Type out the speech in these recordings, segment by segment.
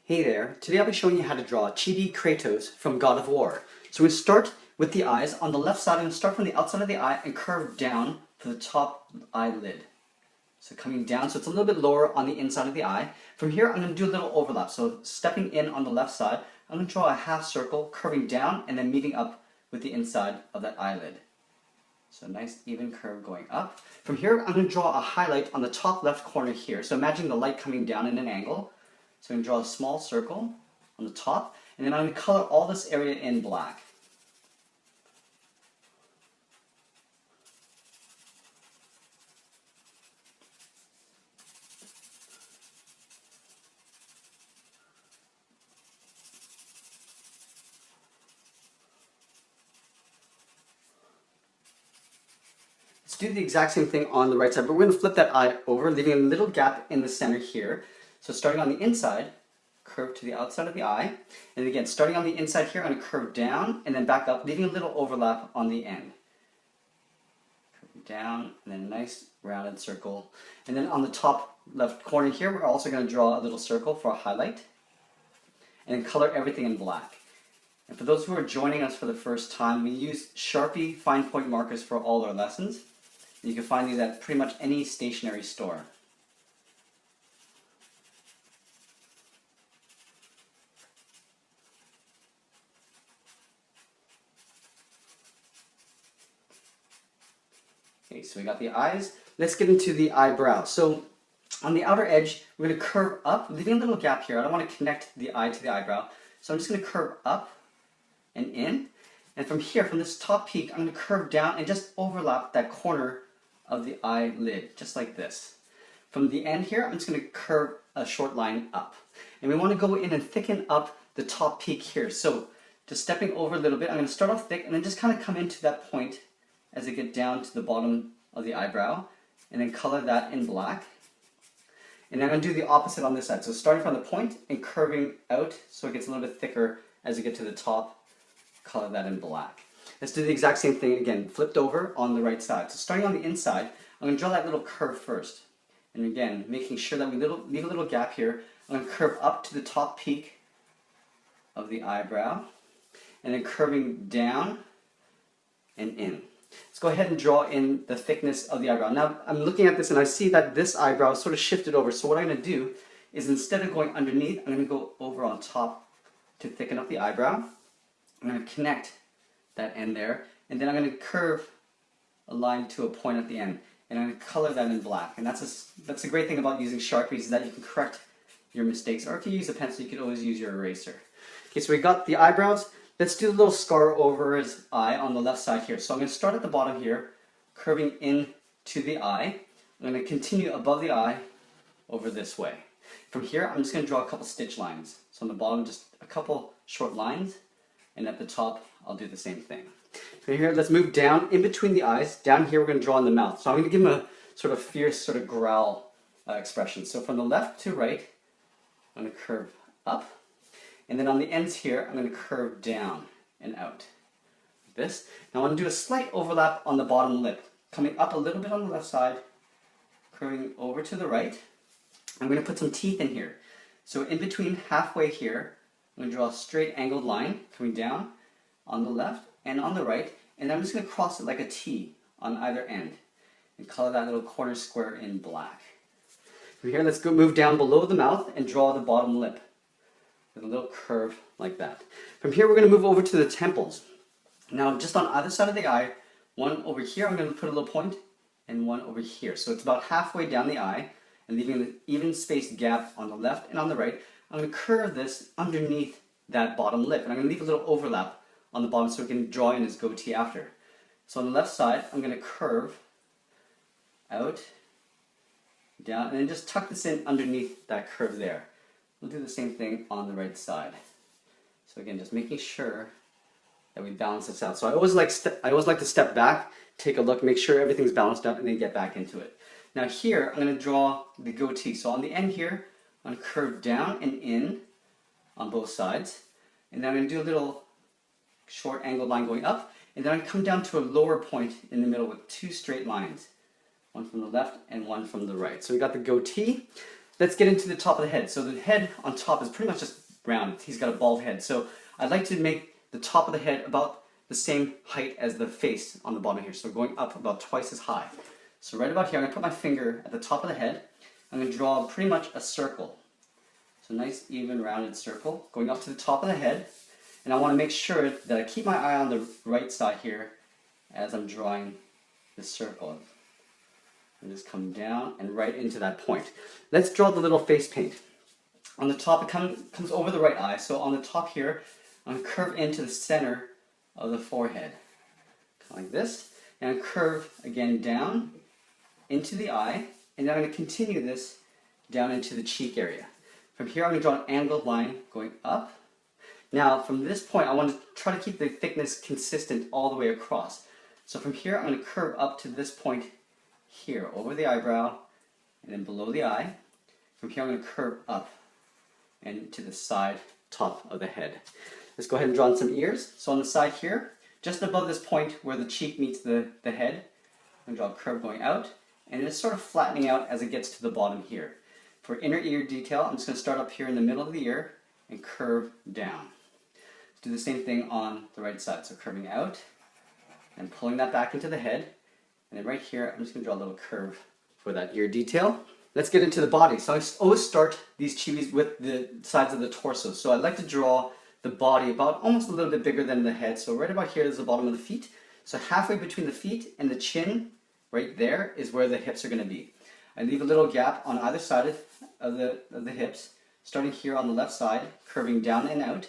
Hey there, today I'll be showing you how to draw Chibi Kratos from God of War. So we're going to start with the eyes. On the left side, I'm going to start from the outside of the eye and curve down to the top eyelid. So coming down, so it's a little bit lower on the inside of the eye. From here, I'm going to do a little overlap. So stepping in on the left side, I'm going to draw a half circle, curving down and then meeting up with the inside of that eyelid. So a nice even curve going up. From here, I'm going to draw a highlight on the top left corner here. So imagine the light coming down in an angle. So I'm going to draw a small circle on the top, and then I'm going to color all this area in black. Let's do the exact same thing on the right side, but we're going to flip that eye over, leaving a little gap in the center here. So starting on the inside, curve to the outside of the eye. And again, starting on the inside here, I'm going to curve down and then back up, leaving a little overlap on the end. Curve down, and then a nice rounded circle. And then on the top left corner here, we're also going to draw a little circle for a highlight. And then color everything in black. And for those who are joining us for the first time, we use Sharpie fine point markers for all our lessons. You can find these at pretty much any stationery store. Okay, so we got the eyes. Let's get into the eyebrow. So on the outer edge, we're going to curve up, leaving a little gap here. I don't want to connect the eye to the eyebrow. So I'm just going to curve up and in. And from here, from this top peak, I'm going to curve down and just overlap that corner of the eyelid, just like this. From the end here, I'm just going to curve a short line up. And we want to go in and thicken up the top peak here. So just stepping over a little bit, I'm going to start off thick and then just kind of come into that point as I get down to the bottom of the eyebrow, and then color that in black. And then I'm going to do the opposite on this side. So starting from the point and curving out so it gets a little bit thicker as you get to the top, color that in black. Let's do the exact same thing again, flipped over on the right side. So starting on the inside, I'm going to draw that little curve first. And again, making sure that we leave a little gap here. I'm going to curve up to the top peak of the eyebrow, and then curving down and in. Let's go ahead and draw in the thickness of the eyebrow. Now I'm looking at this and I see that this eyebrow is sort of shifted over. So what I'm going to do is instead of going underneath, I'm going to go over on top to thicken up the eyebrow. I'm going to connect that end there, and then I'm going to curve a line to a point at the end, and I'm going to color that in black. And that's a great thing about using Sharpies, is that you can correct your mistakes, or if you use a pencil, you can always use your eraser. Okay, so we got the eyebrows. Let's do a little scar over his eye on the left side here. So I'm going to start at the bottom here, curving in to the eye. I'm going to continue above the eye over this way. From here, I'm just going to draw a couple stitch lines. So on the bottom, just a couple short lines, and at the top, I'll do the same thing. So here, let's move down in between the eyes. Down here, we're going to draw in the mouth. So I'm going to give him a sort of fierce, sort of growl expression. So from the left to right, I'm going to curve up. And then on the ends here, I'm going to curve down and out, like this. Now I'm going to do a slight overlap on the bottom lip, coming up a little bit on the left side, curving over to the right. I'm going to put some teeth in here. So in between halfway here, I'm going to draw a straight angled line coming down on the left and on the right. And I'm just going to cross it like a T on either end and color that little corner square in black. From here, let's go move down below the mouth and draw the bottom lip with a little curve like that. From here, we're going to move over to the temples. Now, just on either side of the eye, one over here, I'm going to put a little point, and one over here. So it's about halfway down the eye, and leaving an even spaced gap on the left and on the right. I'm going to curve this underneath that bottom lip, and I'm going to leave a little overlap on the bottom so we can draw in his goatee after. So on the left side, I'm going to curve out, down, and then just tuck this in underneath that curve there. We'll do the same thing on the right side. So again, just making sure that we balance this out. So I always like to step back, take a look, make sure everything's balanced out, and then get back into it. Now here, I'm going to draw the goatee. So on the end here, I'm going to curve down and in on both sides. And then I'm going to do a little short angled line going up. And then I'm going to come down to a lower point in the middle with two straight lines. One from the left and one from the right. So we got the goatee. let's get into the top of the head. So the head on top is pretty much just round. He's got a bald head. So I'd like to make the top of the head about the same height as the face on the bottom here. So going up about twice as high. So right about here, I'm going to put my finger at the top of the head. I'm going to draw pretty much a circle. So nice, even, rounded circle going up to the top of the head. And I want to make sure that I keep my eye on the right side here as I'm drawing this circle. And just come down and right into that point. Let's draw the little face paint. On the top, it comes over the right eye. So on the top here, I'm going to curve into the center of the forehead. Kind of like this. And curve again down into the eye. And then I'm going to continue this down into the cheek area. From here, I'm going to draw an angled line going up. Now, from this point, I want to try to keep the thickness consistent all the way across. So from here, I'm going to curve up to this point here, over the eyebrow, and then below the eye. From here, I'm going to curve up and to the side top of the head. Let's go ahead and draw in some ears. So on the side here, just above this point where the cheek meets the head, I'm going to draw a curve going out, and it's sort of flattening out as it gets to the bottom here. For inner ear detail, I'm just going to start up here in the middle of the ear and curve down. Let's do the same thing on the right side. So curving out and pulling that back into the head. And then right here, I'm just going to draw a little curve for that ear detail. Let's get into the body. So I always start these chibis with the sides of the torso. So I like to draw the body about almost a little bit bigger than the head. So right about here is the bottom of the feet. So halfway between the feet and the chin, right there, is where the hips are going to be. I leave a little gap on either side of the hips, starting here on the left side, curving down and out.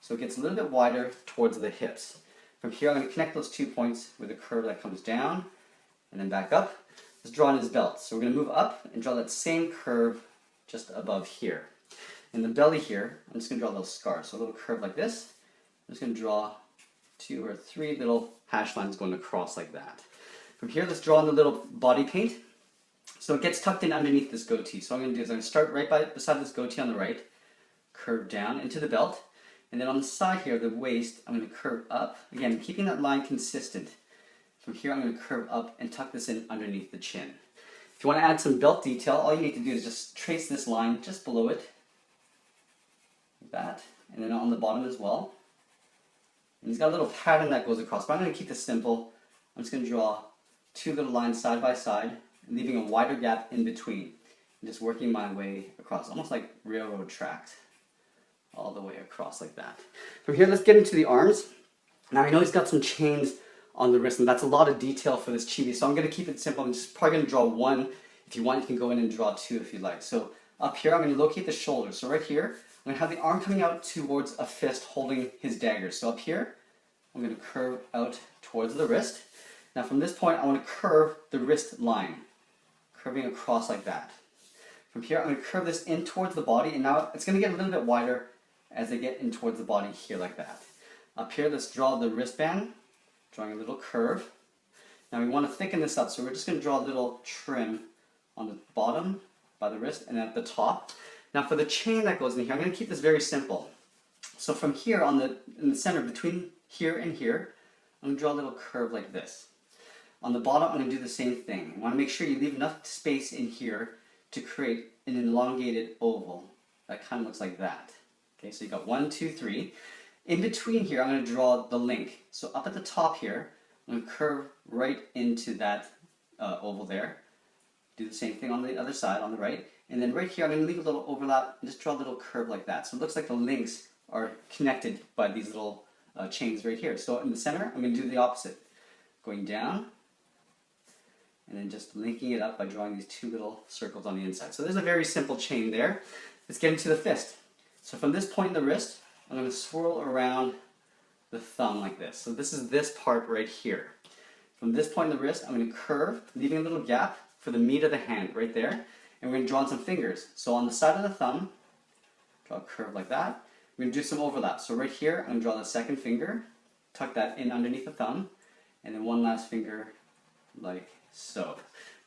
So it gets a little bit wider towards the hips. From here, I'm going to connect those 2 points with a curve that comes down and then back up. Let's draw in his belt. So we're going to move up and draw that same curve just above here. In the belly here, I'm just going to draw a little scar. So a little curve like this. I'm just going to draw 2 or 3 little hash lines going across like that. From here, let's draw in the little body paint. So it gets tucked in underneath this goatee. So what I'm going to do is I'm going to start right beside this goatee on the right, curve down into the belt, and then on the side here, the waist, I'm going to curve up. Again, keeping that line consistent. From here, I'm going to curve up and tuck this in underneath the chin. If you want to add some belt detail, all you need to do is just trace this line just below it, like that, and then on the bottom as well. And he's got a little pattern that goes across, but I'm going to keep this simple. I'm just going to draw 2 little lines side by side, leaving a wider gap in between, and just working my way across, almost like railroad tracks, all the way across like that. From here, let's get into the arms. Now I know he's got some chains on the wrist, and that's a lot of detail for this chibi, so I'm going to keep it simple. I'm just probably going to draw 1. If you want, you can go in and draw 2 if you like. So up here, I'm going to locate the shoulder. So right here, I'm going to have the arm coming out towards a fist holding his dagger. So up here, I'm going to curve out towards the wrist. Now from this point, I want to curve the wrist line, curving across like that. From here, I'm going to curve this in towards the body, and now it's going to get a little bit wider as I get in towards the body here like that. Up here, let's draw the wristband, drawing a little curve. Now we want to thicken this up, so we're just going to draw a little trim on the bottom by the wrist and at the top. Now for the chain that goes in here, I'm going to keep this very simple. So from here in the center, between here and here, I'm going to draw a little curve like this. On the bottom, I'm going to do the same thing. You want to make sure you leave enough space in here to create an elongated oval that kind of looks like that. Okay, so you got 1, 2, 3. In between here, I'm going to draw the link. So up at the top here, I'm going to curve right into that oval there. Do the same thing on the other side, on the right. And then right here, I'm going to leave a little overlap and just draw a little curve like that. So it looks like the links are connected by these little chains right here. So in the center, I'm going to do the opposite. Going down, and then just linking it up by drawing these 2 little circles on the inside. So there's a very simple chain there. Let's get into the fist. So from this point in the wrist, I'm going to swirl around the thumb like this. So this is this part right here. From this point in the wrist, I'm going to curve, leaving a little gap for the meat of the hand right there. And we're going to draw on some fingers. So on the side of the thumb, draw a curve like that. We're going to do some overlap. So right here, I'm going to draw the second finger, tuck that in underneath the thumb, and then one last finger like so.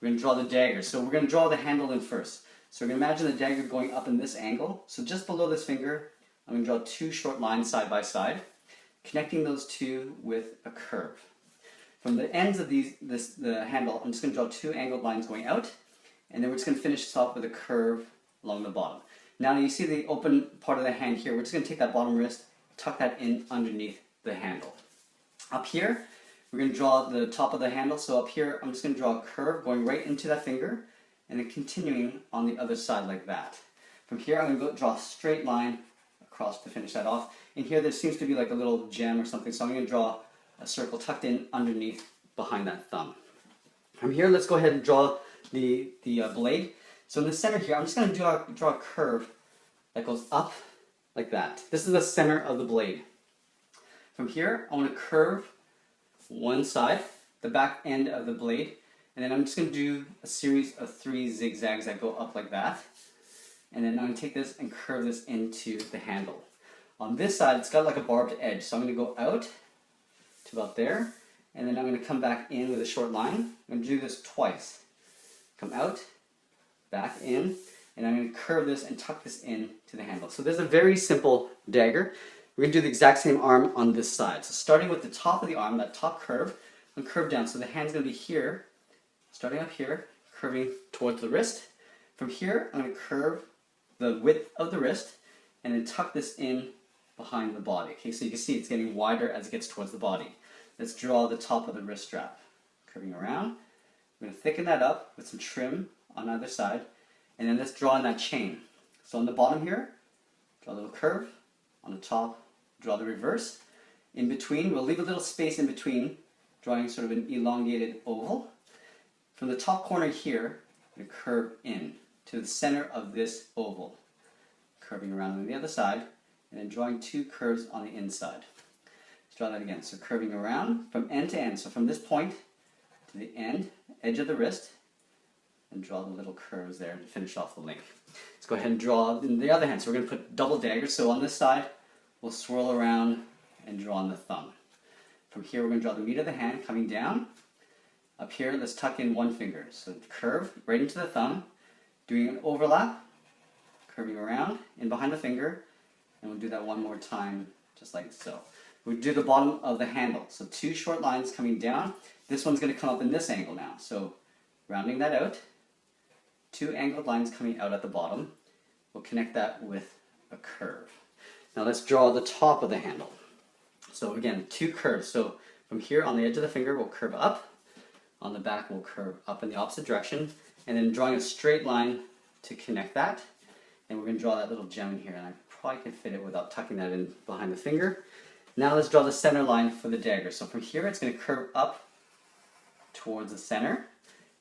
We're going to draw the dagger. So we're going to draw the handle in first. So we're going to imagine the dagger going up in this angle. So just below this finger, I'm going to draw 2 short lines side by side, connecting those 2 with a curve. From the ends of the handle, I'm just going to draw 2 angled lines going out, and then we're just going to finish this off with a curve along the bottom. Now you see the open part of the hand here. We're just going to take that bottom wrist, tuck that in underneath the handle. Up here, we're going to draw the top of the handle. So up here, I'm just going to draw a curve going right into that finger and then continuing on the other side like that. From here, I'm going to draw a straight line across to finish that off. In here, there seems to be like a little gem or something, so I'm going to draw a circle tucked in underneath behind that thumb. From here, let's go ahead and draw the blade. So in the center here, I'm just going to draw a curve that goes up like that. This is the center of the blade. From here, I want to curve one side, the back end of the blade, and then I'm just going to do a series of 3 zigzags that go up like that. And then I'm going to take this and curve this into the handle. On this side, it's got like a barbed edge, so I'm going to go out to about there, and then I'm going to come back in with a short line. I'm going to do this twice. Come out, back in, and I'm going to curve this and tuck this in to the handle. So there's a very simple dagger. We're going to do the exact same arm on this side. So starting with the top of the arm, that top curve, I'm going to curve down. So the hand's going to be here, starting up here, curving towards the wrist. From here, I'm going to curve the width of the wrist and then tuck this in behind the body. Okay, so you can see it's getting wider as it gets towards the body. Let's draw the top of the wrist strap. Curving around. I'm going to thicken that up with some trim on either side, and then let's draw in that chain. So on the bottom here, draw a little curve. On the top, draw the reverse. In between, we'll leave a little space in between, drawing sort of an elongated oval. From the top corner here, I'm going to curve in to the center of this oval. Curving around on the other side, and then drawing 2 curves on the inside. Let's draw that again. So curving around from end to end. So from this point to the end, edge of the wrist, and draw the little curves there and finish off the link. Let's go ahead and draw in the other hand. So we're going to put double daggers. So on this side, we'll swirl around and draw on the thumb. From here, we're going to draw the meat of the hand coming down. Up here, let's tuck in 1 finger. So curve right into the thumb, doing an overlap, curving around in behind the finger, and we'll do that one more time, just like so. We'll do the bottom of the handle. So 2 short lines coming down. This one's going to come up in this angle now. So rounding that out, 2 angled lines coming out at the bottom. We'll connect that with a curve. Now let's draw the top of the handle. So again, 2 curves. So from here on the edge of the finger, we'll curve up. On the back, we'll curve up in the opposite direction. And then drawing a straight line to connect that. And we're going to draw that little gem in here. And I probably can fit it without tucking that in behind the finger. Now let's draw the center line for the dagger. So from here, it's going to curve up towards the center.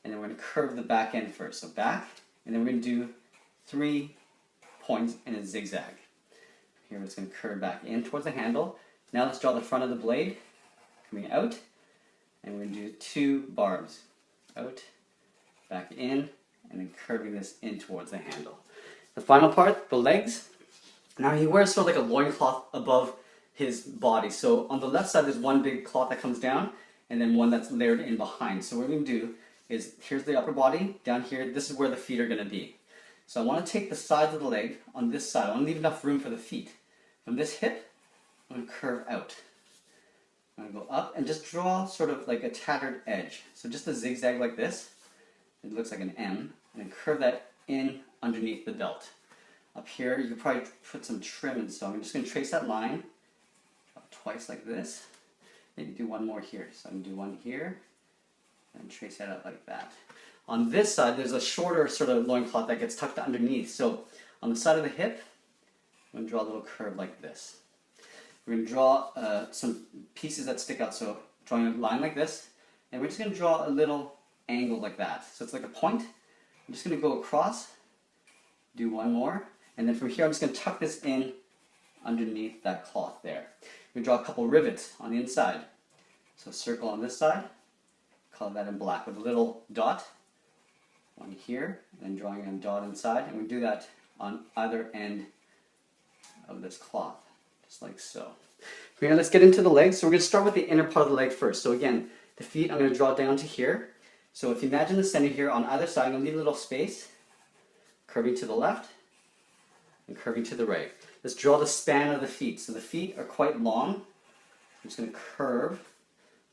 And then we're going to curve the back end first. So back, and then we're going to do 3 points in a zigzag. Here it's going to curve back in towards the handle. Now let's draw the front of the blade coming out. And we're going to do 2 barbs. Out, back in, and then curving this in towards the handle. The final part, the legs. Now he wears sort of like a loincloth above his body. So on the left side, there's 1 big cloth that comes down, and then 1 that's layered in behind. So what we're going to do is, here's the upper body, down here, this is where the feet are going to be. So I want to take the sides of the leg on this side. I want to leave enough room for the feet. From this hip, I'm going to curve out. I'm going to go up and just draw sort of like a tattered edge. So just a zigzag like this. It looks like an M. And then curve that in underneath the belt. Up here, you could probably put some trim in. So I'm just going to trace that line twice like this. Maybe do 1 more here. So I'm going to do 1 here. And trace that out like that. On this side, there's a shorter sort of loincloth that gets tucked underneath. So on the side of the hip, I'm going to draw a little curve like this. We're going to draw some pieces that stick out. So drawing a line like this. And we're just going to draw a little angle like that. So it's like a point. I'm just going to go across, do 1 more. And then from here, I'm just going to tuck this in underneath that cloth there. We're going to draw a couple rivets on the inside. So circle on this side. Color that in black with a little dot. 1 here, and then drawing a dot inside, and we do that on either end of this cloth, just like so. Now let's get into the legs. So we're going to start with the inner part of the leg first. So again, the feet I'm going to draw down to here. So if you imagine the center here on either side, I'm going to leave a little space, curving to the left, and curving to the right. Let's draw the span of the feet. So the feet are quite long. I'm just going to curve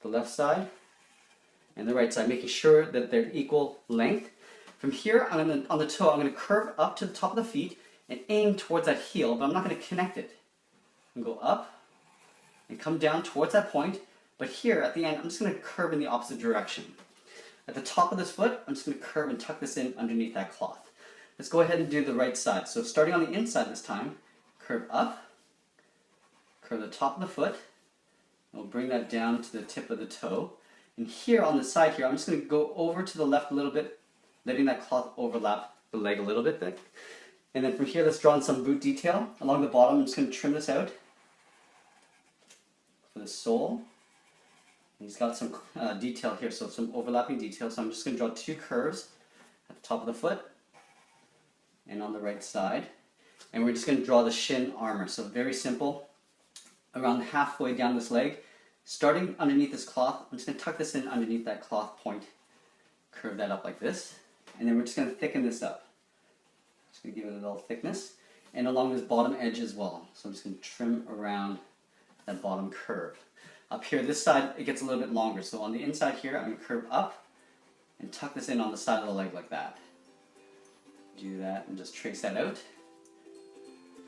the left side and the right side, making sure that they're equal length. From here, on the toe, I'm going to curve up to the top of the feet and aim towards that heel, but I'm not going to connect it. I'm going to go up and come down towards that point, but here at the end, I'm just going to curve in the opposite direction. At the top of this foot, I'm just going to curve and tuck this in underneath that cloth. Let's go ahead and do the right side. So starting on the inside this time, curve up, curve the top of the foot, and we'll bring that down to the tip of the toe. And here on the side here, I'm just going to go over to the left a little bit, letting that cloth overlap the leg a little bit there. And then from here, let's draw in some boot detail. Along the bottom, I'm just going to trim this out for the sole. And he's got some detail here, so some overlapping detail. So I'm just going to draw 2 curves at the top of the foot and on the right side. And we're just going to draw the shin armor. So very simple. Around halfway down this leg, starting underneath this cloth, I'm just going to tuck this in underneath that cloth point, curve that up like this, and then we're just going to thicken this up. Just going to give it a little thickness, and along this bottom edge as well. So I'm just going to trim around that bottom curve. Up here, this side, it gets a little bit longer. So on the inside here, I'm going to curve up and tuck this in on the side of the leg like that. Do that and just trace that out.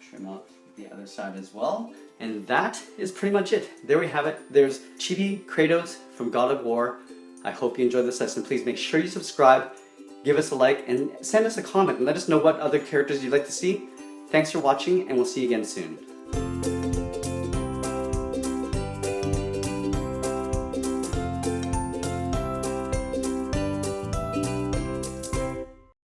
Trim out the other side as well. And that is pretty much it. There we have it. There's Chibi Kratos from God of War. I hope you enjoyed this lesson. Please make sure you subscribe, give us a like, and send us a comment and let us know what other characters you'd like to see. Thanks for watching, and we'll see you again soon.